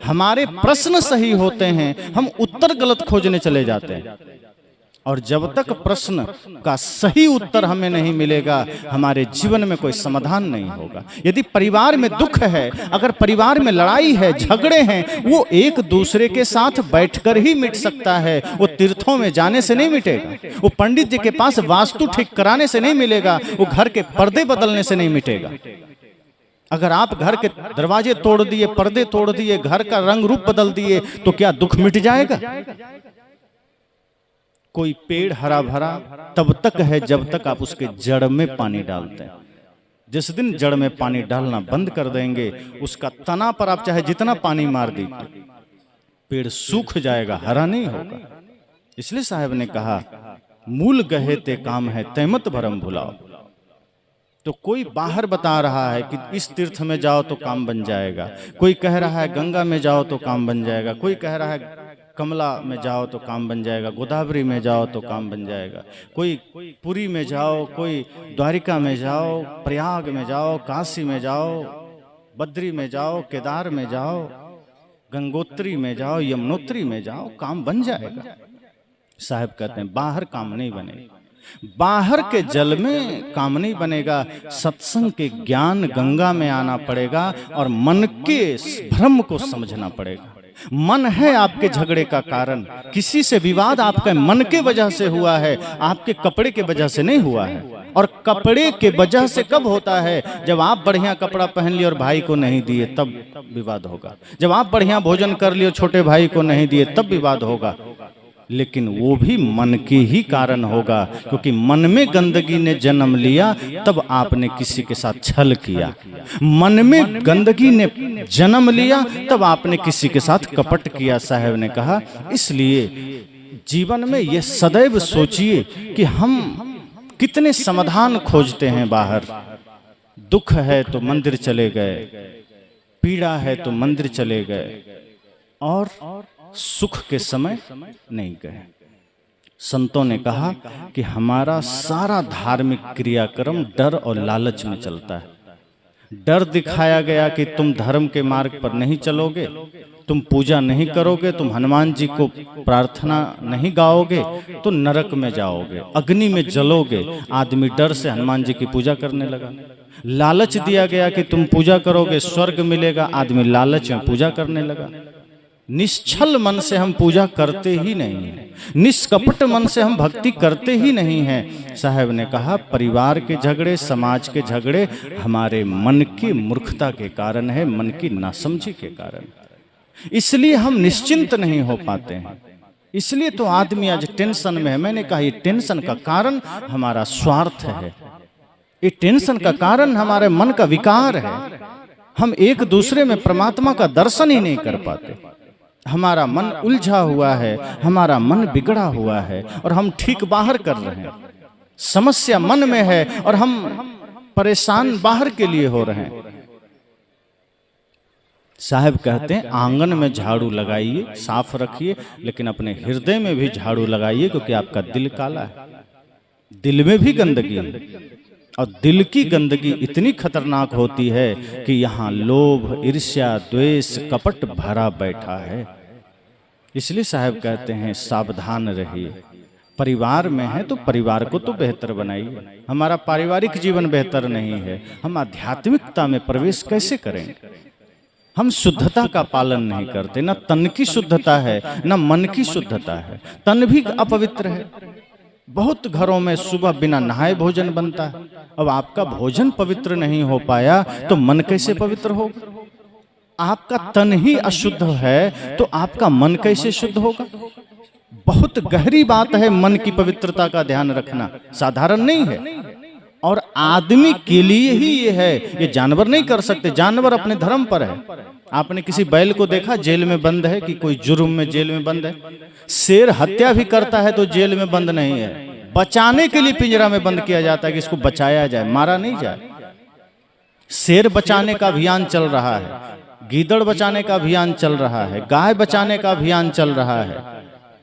हमारे प्रश्न सही होते हैं, हम उत्तर गलत खोजने चले जाते हैं। और जब तक प्रश्न का सही उत्तर हमें नहीं मिलेगा, हमारे जीवन में कोई समाधान नहीं होगा। यदि परिवार में दुख है, अगर परिवार में लड़ाई है, झगड़े हैं, वो एक दूसरे के साथ बैठकर ही मिट सकता है। वो तीर्थों में जाने से नहीं मिटेगा, वो पंडित जी के पास वास्तु ठीक कराने से नहीं मिलेगा, वो घर के पर्दे बदलने से नहीं मिटेगा। अगर आप घर के दरवाजे तोड़ दिए, पर्दे तोड़ दिए, घर का रंग रूप बदल दिए, तो क्या दुख मिट जाएगा? कोई पेड़ हरा भरा तब तक है जब तक आप उसके जड़ में पानी डालते हैं। जिस दिन जड़ में पानी डालना बंद कर देंगे, उसका तना पर आप चाहे जितना पानी मार दीजिए, पेड़ सूख जाएगा, हरा नहीं होगा। इसलिए साहब ने कहा, मूल गहे ते काम है तैमत भरम भुलाओ। तो कोई बाहर बता रहा है कि इस तीर्थ में जाओ तो काम बन जाएगा, कोई कह रहा है गंगा में जाओ तो काम बन जाएगा, कोई कह रहा है कमला में जाओ तो काम बन जाएगा, गोदावरी में जाओ तो काम बन जाएगा, कोई पुरी में जाओ, कोई द्वारिका में जाओ, प्रयाग में जाओ, काशी में जाओ, बद्री में जाओ, केदार में जाओ, गंगोत्री में जाओ, यमुनोत्री में जाओ, काम बन जाएगा। साहब कहते हैं बाहर काम नहीं बनेगा, बाहर के जल में काम नहीं बनेगा। सत्संग के ज्ञान गंगा में आना पड़ेगा और मन के भ्रम को समझना पड़ेगा। मन है आपके झगड़े का कारण, किसी से विवाद आपके मन के वजह से हुआ है, आपके कपड़े के वजह से नहीं हुआ है। और कपड़े के वजह से कब होता है? जब आप बढ़िया कपड़ा पहन लिए और भाई को नहीं दिए, तब विवाद होगा। जब आप बढ़िया भोजन कर लिए, छोटे भाई को नहीं दिए, तब विवाद होगा। लेकिन वो भी मन के ही कारण होगा, क्योंकि मन में गंदगी ने जन्म लिया, तब आपने किसी के साथ छल किया। मन में गंदगी ने जन्म लिया, तब आपने किसी के साथ कपट किया। साहब ने कहा, इसलिए जीवन में ये सदैव सोचिए कि हम कितने समाधान खोजते हैं बाहर। दुख है तो मंदिर चले गए, पीड़ा है तो मंदिर चले गए, और सुख के समय नहीं गए। संतों ने कहा कि हमारा सारा धार्मिक क्रियाक्रम डर और लालच में चलता है। डर दिखाया गया कि तुम धर्म के मार्ग पर नहीं चलोगे, तुम पूजा नहीं करोगे, तुम हनुमान जी को प्रार्थना नहीं गाओगे तो नरक में जाओगे, अग्नि में जलोगे। आदमी डर से हनुमान जी की पूजा करने लगा। लालच दिया गया कि तुम पूजा करोगे स्वर्ग मिलेगा, आदमी लालच में पूजा करने लगा। निश्चल मन से हम पूजा करते ही नहीं हैं, निष्कपट मन से हम भक्ति करते ही नहीं हैं। साहब ने कहा, परिवार के झगड़े, समाज के झगड़े हमारे मन की मूर्खता के कारण है, मन की नासमझी के कारण। इसलिए हम निश्चिंत नहीं हो पाते हैं। इसलिए तो आदमी आज टेंशन में है। मैंने कहा, ये टेंशन का कारण हमारा स्वार्थ है, ये टेंशन का कारण हमारे मन का विकार है। हम एक दूसरे में परमात्मा का दर्शन ही नहीं कर पाते। हमारा मन उलझा हुआ है, हमारा मन बिगड़ा हुआ है, और हम ठीक बाहर कर रहे हैं। समस्या मन में है और हम परेशान बाहर के लिए हो रहे हैं। साहब कहते हैं, आंगन में झाड़ू लगाइए, साफ रखिए, लेकिन अपने हृदय में भी झाड़ू लगाइए, क्योंकि आपका दिल काला है, दिल में भी गंदगी है। और दिल की गंदगी इतनी खतरनाक होती है कि यहाँ लोभ, ईर्ष्या, द्वेष, कपट भरा बैठा है। इसलिए साहब कहते हैं, सावधान रहिए। परिवार में है तो परिवार को तो बेहतर बनाइए। हमारा पारिवारिक जीवन बेहतर नहीं है, हम आध्यात्मिकता में प्रवेश कैसे करेंगे? हम शुद्धता का पालन नहीं करते, न तन की शुद्धता है, न मन की शुद्धता है। तन भी अपवित्र है। बहुत घरों में सुबह बिना नहाए भोजन बनता है। अब आपका भोजन पवित्र नहीं हो पाया तो मन कैसे पवित्र होगा? आपका तन ही अशुद्ध है तो आपका मन कैसे शुद्ध होगा? बहुत गहरी बात है मन की पवित्रता का ध्यान रखना, साधारण नहीं है। और आदमी के लिए ही ये है, ये जानवर नहीं कर सकते। जानवर अपने धर्म पर है। आपने किसी बैल को देखा जेल में बंद है कि कोई जुर्म में जेल में बंद है? शेर हत्या भी करता है तो जेल में बंद नहीं है, बचाने के लिए पिंजरा में बंद किया जाता है कि इसको बचाया जाए, मारा नहीं जाए। शेर बचाने का अभियान चल रहा है, गीदड़ बचाने का अभियान चल रहा है, गाय बचाने का अभियान चल रहा है,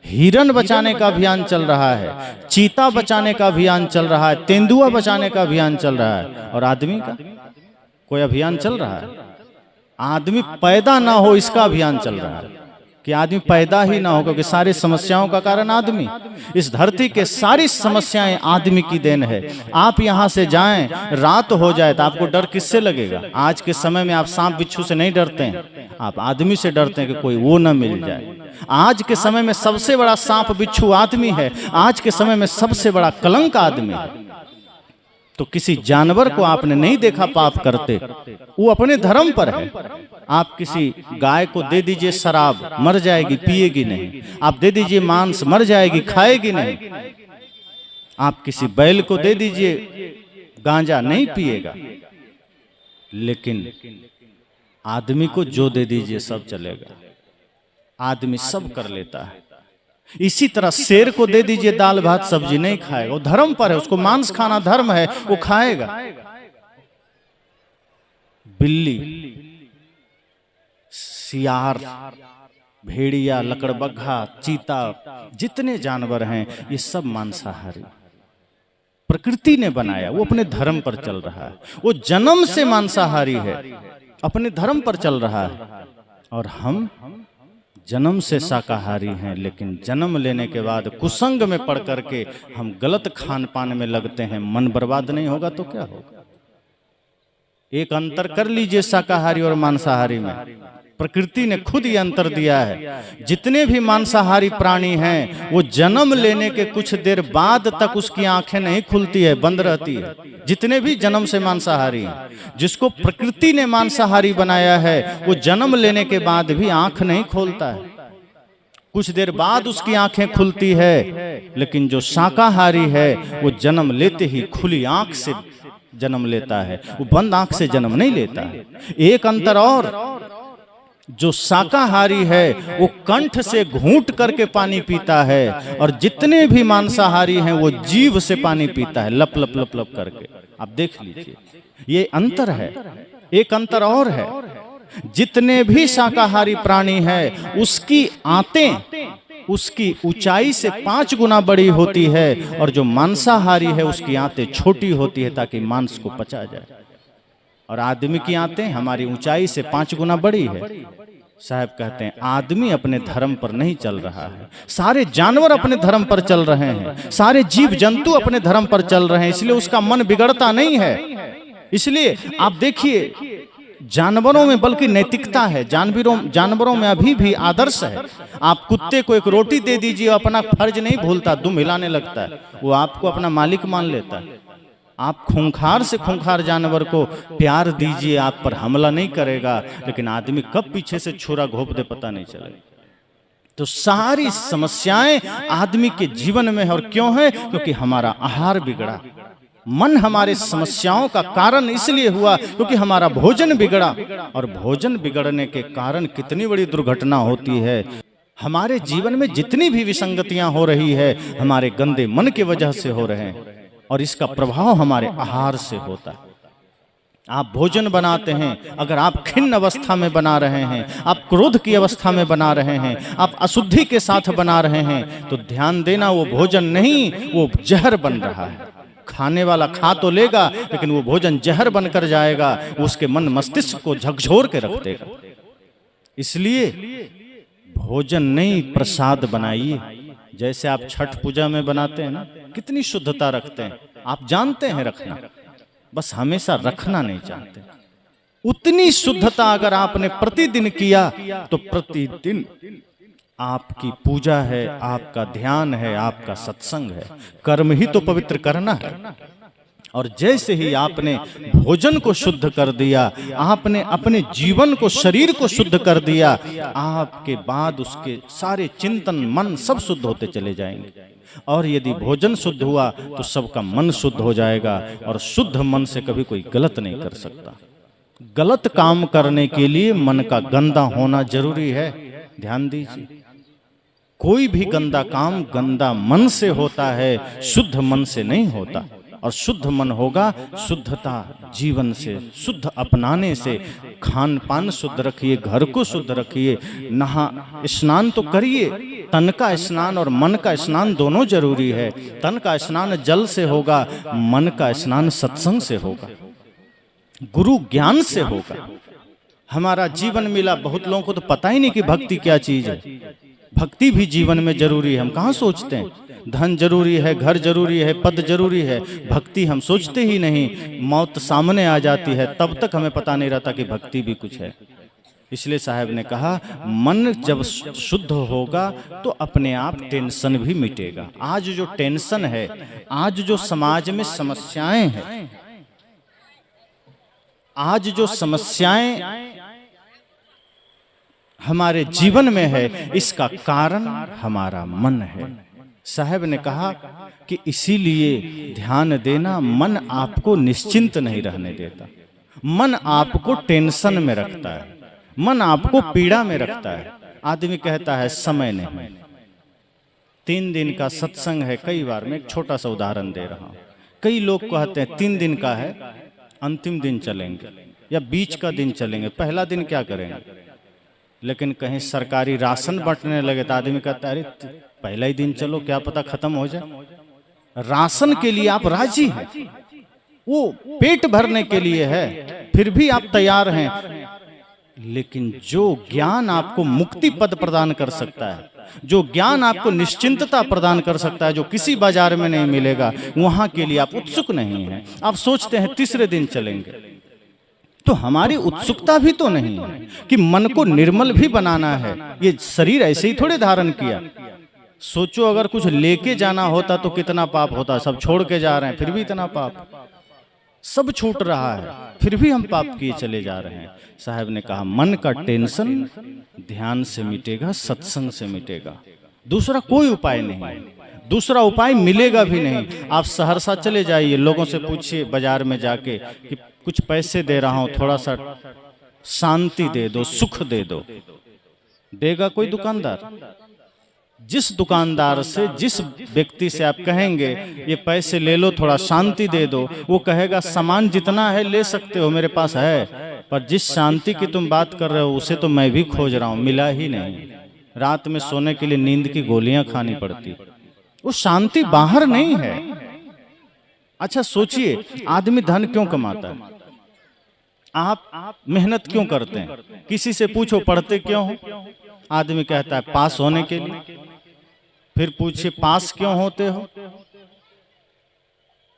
हिरण बचाने का अभियान चल रहा है, चीता बचाने का अभियान चल रहा है, तेंदुआ बचाने का अभियान चल रहा है। और आदमी का कोई अभियान चल रहा है? आदमी पैदा ना हो इसका अभियान चल रहा है कि आदमी पैदा ही ना हो, क्योंकि सारी समस्याओं का कारण आदमी। इस धरती के सारी समस्याएं आदमी की देन है। आप यहाँ से जाएं, रात हो जाए तो आपको डर किससे लगेगा? आज के समय में आप सांप बिच्छू से नहीं डरते हैं, आप आदमी से डरते हैं कि कोई वो ना मिल जाए। आज के समय में सबसे बड़ा सांप बिच्छू आदमी है। आज के समय में सबसे बड़ा कलंक आदमी है। तो किसी जानवर को आपने नहीं देखा पाप करते, वो अपने धर्म पर है। आप किसी गाय को दे दीजिए शराब, मर जाएगी, पिएगी नहीं। आप दे दीजिए मांस, मर जाएगी, खाएगी नहीं। आप किसी बैल को दे दीजिए गांजा, नहीं पिएगा। लेकिन आदमी को जो दे दीजिए सब चलेगा, आदमी सब कर लेता है। इसी तरह शेर को दे दीजिए दाल भात सब्जी, नहीं खाएगा, वो धर्म पर है, उसको मांस खाना धर्म है, वो खाएगा। बिल्ली, सियार, भेड़िया, लकड़बग्घा, चीता, जितने जानवर हैं ये सब मांसाहारी प्रकृति ने बनाया, वो अपने धर्म पर चल रहा है। वो जन्म से मांसाहारी है, अपने धर्म पर चल रहा है। और हम जन्म से शाकाहारी हैं, लेकिन जन्म लेने के बाद कुसंग में पड़ करके हम गलत खान पान में लगते हैं। मन बर्बाद नहीं होगा तो क्या होगा? एक अंतर कर लीजिए शाकाहारी और मांसाहारी में। प्रकृति ने खुद ये अंतर दिया है। जितने भी मांसाहारी प्राणी हैं वो जन्म लेने के कुछ देर बाद तक उसकी आंखें नहीं खुलती है, बंद रहती है। जितने भी जन्म से मांसाहारी हैं, जिसको प्रकृति ने मांसाहारी बनाया है वो जन्म लेने के बाद भी आंख नहीं खोलता है, कुछ देर बाद उसकी आंखें खुलती है। लेकिन जो शाकाहारी है वो जन्म लेते ही खुली आंख से जन्म लेता है, वो बंद आंख से जन्म नहीं लेता है। एक अंतर और, जो शाकाहारी है वो कंठ से घूंट करके पानी पीता है, और जितने भी मांसाहारी हैं वो जीभ से पानी पीता है, लप लप लप लप करके। आप देख लीजिए, ये अंतर है। एक अंतर और है, जितने भी शाकाहारी प्राणी हैं उसकी आंतें उसकी ऊंचाई से 5 गुना बड़ी होती है, और जो मांसाहारी है उसकी आंतें छोटी होती है ताकि मांस को पचा जाए। और आदमी की आंतें हमारी ऊंचाई से 5 गुना बड़ी है। साहब कहते हैं आदमी अपने धर्म पर नहीं चल रहा है, सारे जानवर अपने धर्म पर चल रहे हैं, सारे जीव जंतु अपने धर्म पर चल रहे हैं, इसलिए उसका मन बिगड़ता नहीं है। इसलिए आप देखिए जानवरों में बल्कि नैतिकता है, जानवरों में अभी भी आदर्श है। आप कुत्ते को एक रोटी दे दीजिए, अपना फर्ज नहीं भूलता, दुम हिलाने लगता है, वो आपको अपना मालिक मान लेता है। आप खूंखार से खूंखार जानवर को प्यार दीजिए, आप पर हमला नहीं करेगा, लेकिन आदमी कब पीछे से छुरा घोंप दे पता नहीं चलेगा। तो सारी समस्याएं आदमी के जीवन में है, और क्यों है? क्योंकि हमारा आहार बिगड़ा। मन हमारे समस्याओं का कारण इसलिए हुआ क्योंकि हमारा भोजन बिगड़ा, और भोजन बिगड़ने के कारण कितनी बड़ी दुर्घटना होती है। हमारे जीवन में जितनी भी विसंगतियां हो रही है हमारे गंदे मन की वजह से हो रहे हैं, और इसका प्रभाव हमारे आहार से होता है। आप भोजन बनाते हैं, अगर आप खिन्न अवस्था में बना रहे हैं, आप क्रोध की अवस्था में बना रहे हैं, आप अशुद्धि के साथ बना रहे हैं, तो ध्यान देना वो भोजन नहीं, वो जहर बन रहा है। खाने वाला खा तो लेगा, लेकिन वो भोजन जहर बनकर जाएगा, उसके मन मस्तिष्क को झकझोर के रख देगा। इसलिए भोजन नहीं, प्रसाद बनाइए। जैसे आप छठ पूजा में बनाते हैं ना, कितनी शुद्धता रखते हैं, आप जानते हैं रखना, बस हमेशा रखना नहीं चाहते। उतनी शुद्धता अगर आपने प्रतिदिन किया तो प्रतिदिन आपकी पूजा है, आपका ध्यान है, आपका सत्संग है। कर्म ही तो पवित्र करना है। और जैसे ही आपने भोजन को शुद्ध कर दिया, आपने अपने जीवन को, शरीर को शुद्ध कर दिया, आपके बाद उसके सारे चिंतन, मन सब शुद्ध होते चले जाएंगे। और यदि भोजन शुद्ध हुआ तो सबका मन शुद्ध हो जाएगा, और शुद्ध मन से कभी कोई गलत नहीं कर सकता। गलत काम करने के लिए मन का गंदा होना जरूरी है, ध्यान दीजिए। कोई भी गंदा काम गंदा मन से होता है, शुद्ध मन से नहीं होता। और शुद्ध मन होगा शुद्धता जीवन से, शुद्ध अपनाने से। खान पान शुद्ध रखिए, घर को शुद्ध रखिए, नहा स्नान तो करिए। तन का स्नान और मन का स्नान दोनों जरूरी है। तन का स्नान जल से होगा, मन का स्नान सत्संग से होगा, गुरु ज्ञान से होगा। हमारा जीवन मिला। बहुत लोगों को तो पता ही नहीं कि भक्ति क्या चीज है। भक्ति भी जीवन में जरूरी है, हम कहाँ सोचते हैं। धन जरूरी है, घर जरूरी है, पद जरूरी है, भक्ति हम सोचते ही नहीं। मौत सामने आ जाती है तब तक हमें पता नहीं रहता कि भक्ति भी कुछ है। इसलिए साहब ने कहा मन जब शुद्ध होगा तो अपने आप टेंशन भी मिटेगा। आज जो टेंशन है, आज जो समाज में समस्याएं हैं, आज जो समस्याएं हमारे जीवन में है, इसका कारण हमारा मन है। साहब ने कहा कि इसीलिए ध्यान देना, मन आपको निश्चिंत नहीं रहने देता, मन आपको टेंशन में रखता है, मन आपको पीड़ा में रखता है। आदमी कहता है समय नहीं, 3 दिन का सत्संग है। कई बार मैं एक छोटा सा उदाहरण दे रहा हूं। कई लोग कहते हैं 3 दिन का है, अंतिम दिन चलेंगे या बीच का दिन चलेंगे, पहला दिन क्या करेंगे। लेकिन कहीं सरकारी राशन बंटने लगे तो आदमी कहता है अरे पहला ही दिन चलो, क्या पता खत्म हो जाए। राशन के लिए आप राजी हैं, वो पेट भरने के लिए है, फिर भी आप तैयार हैं। लेकिन जो ज्ञान आपको मुक्ति पद प्रदान कर सकता है, जो ज्ञान आपको निश्चिंतता प्रदान कर सकता है, जो किसी बाजार में नहीं मिलेगा, वहां के लिए आप उत्सुक नहीं हैं। आप सोचते हैं तीसरे दिन चलेंगे। तो हमारी उत्सुकता भी तो नहीं है कि मन को निर्मल भी बनाना है। ये शरीर ऐसे ही थोड़े धारण किया। सोचो अगर कुछ लेके जाना होता तो कितना पाप होता। सब छोड़ के जा रहे हैं फिर भी इतना पाप, सब छूट रहा है फिर भी हम पाप किए चले जा रहे हैं। साहब ने कहा मन का टेंशन ध्यान से मिटेगा, सत्संग से मिटेगा, दूसरा कोई उपाय नहीं, दूसरा उपाय मिलेगा भी नहीं। आप सहरसा चले जाइए, लोगों से पूछिए बाजार में जाके कि कुछ पैसे दे रहा हूं, थोड़ा सा शांति दे दो, सुख दे दो, देगा कोई दुकानदार? जिस दुकानदार से, जिस व्यक्ति से आप कहेंगे ये पैसे ले लो, थोड़ा शांति दे दो, वो कहेगा सामान जितना है ले सकते हो, मेरे पास है, पर जिस शांति की तुम बात कर रहे हो उसे तो मैं भी खोज रहा हूं, मिला ही नहीं। रात में सोने के लिए नींद की गोलियां खानी पड़ती, वो शांति बाहर नहीं है। अच्छा सोचिए, आदमी धन क्यों कमाता है? आप मेहनत क्यों करते हैं? किसी से पूछो पढ़ते क्यों हो? आदमी कहता है पास होने के लिए। फिर पूछिए पास क्यों होते हो?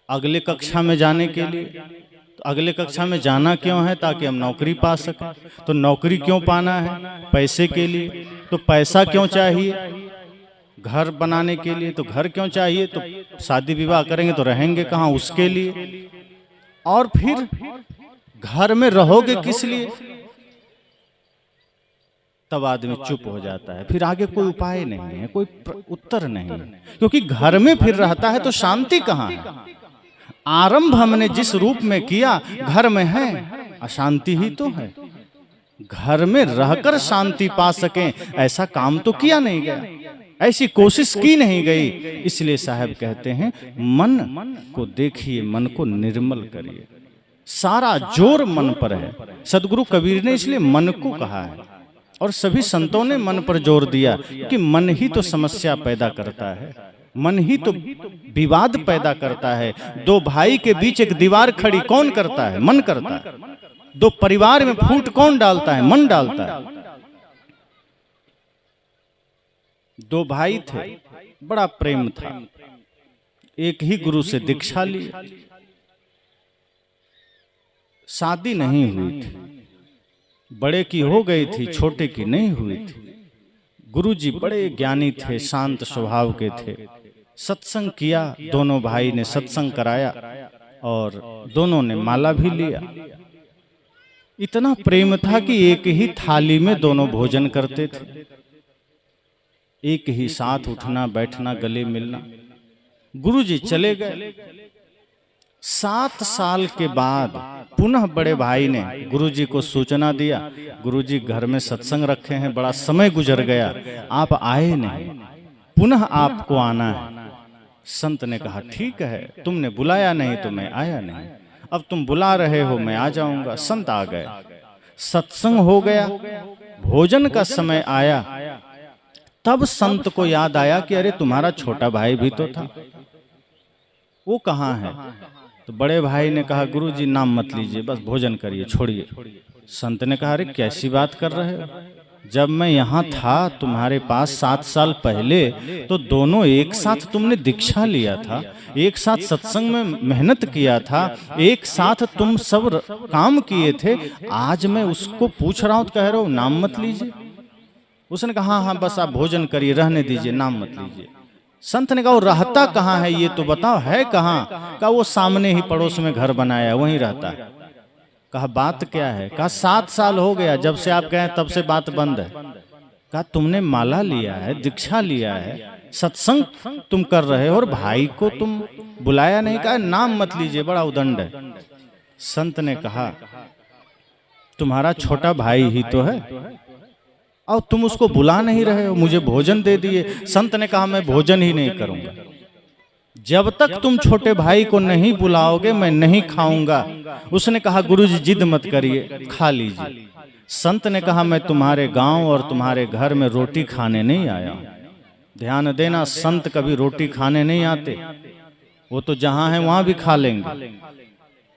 अगले कक्षा में जाने के लिए। तो अगले कक्षा में जाना क्यों है? ताकि हम नौकरी पा सकें। तो नौकरी क्यों पाना है? पैसे के लिए। तो पैसा क्यों चाहिए? घर बनाने के लिए। तो घर क्यों चाहिए? तो शादी विवाह करेंगे तो रहेंगे कहाँ, उसके लिए। और फिर घर में रहोगे किस लिए? तब आदमी चुप हो जाता है, फिर आगे कोई उपाय नहीं है, कोई उत्तर नहीं है, क्योंकि घर में फिर रहता है तो शांति कहाँ है? आरंभ हमने जिस रूप में किया घर में है, अशांति ही तो है। घर में रहकर शांति पा सकें ऐसा काम तो किया नहीं गया, ऐसी कोशिश की नहीं गई। इसलिए साहब कहते हैं मन को देखिए, मन को निर्मल करिए। सारा जोर मन पर है। सदगुरु कबीर ने इसलिए मन को कहा है और सभी संतों ने मन पर जोर दिया कि मन ही तो समस्या पैदा करता है, मन ही तो विवाद पैदा करता है। दो भाई के बीच एक दीवार खड़ी कौन करता है? मन करता है। दो परिवार में फूट कौन डालता है? मन डालता है। दो भाई थे, बड़ा प्रेम था, एक ही गुरु से दीक्षा ली, शादी नहीं हुई थी, बड़े की हो गई थी, छोटे की नहीं हुई थी। गुरुजी बड़े ज्ञानी थे, शांत स्वभाव के थे। सत्संग किया, दोनों भाई ने सत्संग कराया और दोनों ने माला भी लिया। इतना प्रेम था कि एक ही थाली में दोनों भोजन करते थे, एक ही साथ उठना बैठना, गले मिलना। गुरुजी चले गए। 7 साल के बाद पुनः बड़े भाई ने गुरुजी को सूचना दिया, गुरुजी घर में सत्संग रखे हैं, बड़ा समय गुजर गया, आप आए नहीं, पुनः आपको आना है। संत ने कहा ठीक है, तुमने बुलाया नहीं तो मैं आया नहीं, अब तुम बुला रहे हो मैं आ जाऊंगा। संत आ गए, सत्संग हो गया, भोजन का समय आया। तब संत को याद आया कि अरे तुम्हारा छोटा भाई भी तो था, वो कहाँ है? तो बड़े भाई ने कहा गुरुजी नाम मत लीजिए, बस भोजन करिए, छोड़िए। संत ने कहा अरे कैसी बात कर रहे हो, जब मैं यहाँ था तुम्हारे पास 7 साल पहले तो दोनों एक साथ तुमने दीक्षा लिया था, एक साथ सत्संग में मेहनत किया था, एक साथ तुम सब काम किए थे। आज मैं उसको पूछ रहा हूँ तो कह रहे हो नाम मत लीजिए। उसने कहा हाँ हाँ बस आप भोजन करिए, रहने दीजिए, नाम मत लीजिए। संत ने कहा वो रहता कहाँ है ये तो बताओ, है कहाँ? कहा वो सामने ही पड़ोस में घर बनाया वहीं रहता है। कहा बात क्या है? कहा 7 साल हो गया जब से आप गए तब से बात बंद है। कहा तुमने माला लिया है, दीक्षा लिया है, सत्संग तुम कर रहे हो और भाई को तुम बुलाया नहीं। कहा नाम मत लीजिए, बड़ा उदंड है। संत ने कहा तुम्हारा छोटा भाई ही तो है और तुम उसको बुला नहीं रहे हो, मुझे भोजन दे दिए। संत ने कहा मैं भोजन ही नहीं करूंगा, जब तक तुम छोटे भाई को नहीं बुलाओगे मैं नहीं खाऊंगा। उसने कहा गुरुजी जिद मत करिए, खा लीजिए। संत ने कहा मैं तुम्हारे गांव और तुम्हारे घर में रोटी खाने नहीं आया हूं। ध्यान देना, संत कभी रोटी खाने नहीं आते, वो तो जहां है वहां भी खा लेंगे।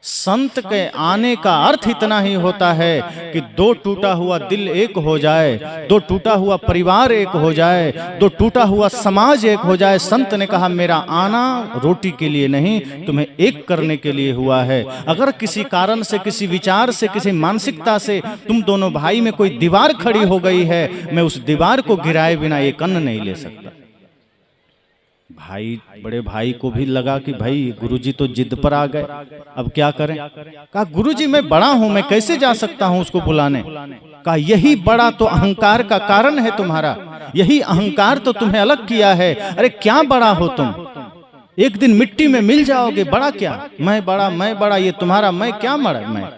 संत के आने का अर्थ इतना ही होता है कि दो टूटा हुआ दिल एक हो जाए, दो टूटा हुआ परिवार एक हो जाए, दो टूटा हुआ समाज एक हो जाए। संत ने कहा मेरा आना रोटी के लिए नहीं, तुम्हें एक करने के लिए हुआ है। अगर किसी कारण से, किसी विचार से, किसी मानसिकता से तुम दोनों भाई में कोई दीवार खड़ी हो गई है, मैं उस दीवार को गिराए बिना एक अन्न नहीं ले सकता। भाई, बड़े भाई को भी लगा कि भाई गुरुजी तो जिद पर आ गए, अब क्या करें? कहा गुरुजी मैं बड़ा हूं, मैं कैसे जा सकता हूं उसको बुलाने? कहा यही बड़ा तो अहंकार का कारण है तुम्हारा, यही अहंकार तो तुम्हें अलग किया है। अरे क्या बड़ा हो तुम, एक दिन मिट्टी में मिल जाओगे। बड़ा क्या, मैं बड़ा, ये तुम्हारा मैं क्या बड़ा? मैं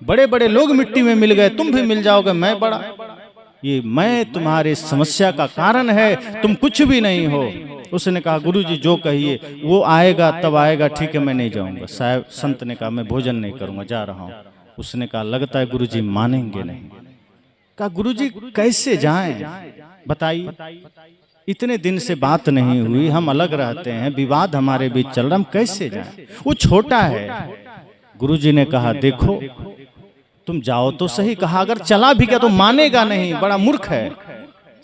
बड़े बड़े लोग मिट्टी में मिल गए, तुम भी मिल जाओगे, मैं बड़ा? ये मैं तुम्हारे समस्या का कारण है, तुम कुछ भी नहीं हो। उसने कहा गुरुजी जो कहिए, वो आएगा तब आएगा, ठीक है मैं नहीं जाऊंगा। साहब संत ने कहा मैं भोजन नहीं करूंगा, जा रहा हूं। उसने कहा लगता है गुरुजी मानेंगे नहीं। कहा गुरुजी कैसे जाएं, बताइए, इतने दिन से बात नहीं हुई, हम अलग रहते हैं, विवाद हमारे बीच चल रहा, हम कैसे जाएं? वो छोटा है। गुरुजी ने कहा देखो तुम जाओ तो सही। कहा अगर चला भी क्या तो मानेगा नहीं, बड़ा मूर्ख है।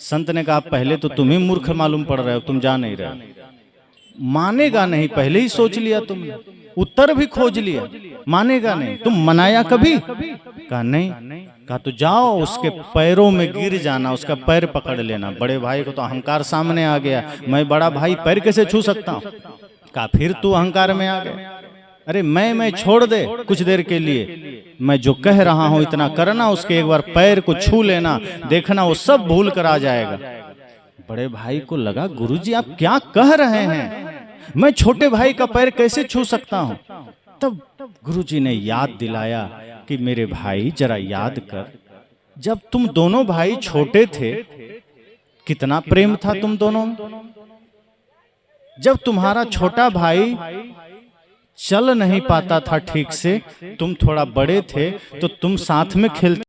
संत ने कहा पहले तो तुम ही मूर्ख मालूम पड़ रहे हो, तुम जा नहीं रहे। मानेगा नहीं, पहले ही सोच लिया तुमने, उत्तर भी खोज लिया, मानेगा नहीं। तुम मनाया कभी? कहा नहीं। कहा तो जाओ उसके पैरों में गिर जाना, उसका पैर पकड़ लेना। बड़े भाई को तो अहंकार सामने आ गया, मैं बड़ा भाई पैर कैसे छू सकता हूँ? कहा फिर तू अहंकार में आ गया। अरे मैं छोड़ दे कुछ देर के लिए, मैं जो कह रहा हूं इतना करना, उसके एक बार पैर को छू लेना, देखना वो सब भूल कर आ जाएगा। बड़े भाई को लगा गुरुजी आप क्या कह रहे हैं, मैं छोटे भाई का पैर कैसे छू सकता हूं? तब गुरुजी ने याद दिलाया कि मेरे भाई जरा याद कर, जब तुम दोनों भाई छोटे थे कितना प्रेम था तुम दोनों। जब तुम्हारा छोटा भाई चल नहीं पाता था ठीक से, तुम थोड़ा बड़े थे तो तुम साथ में खेलते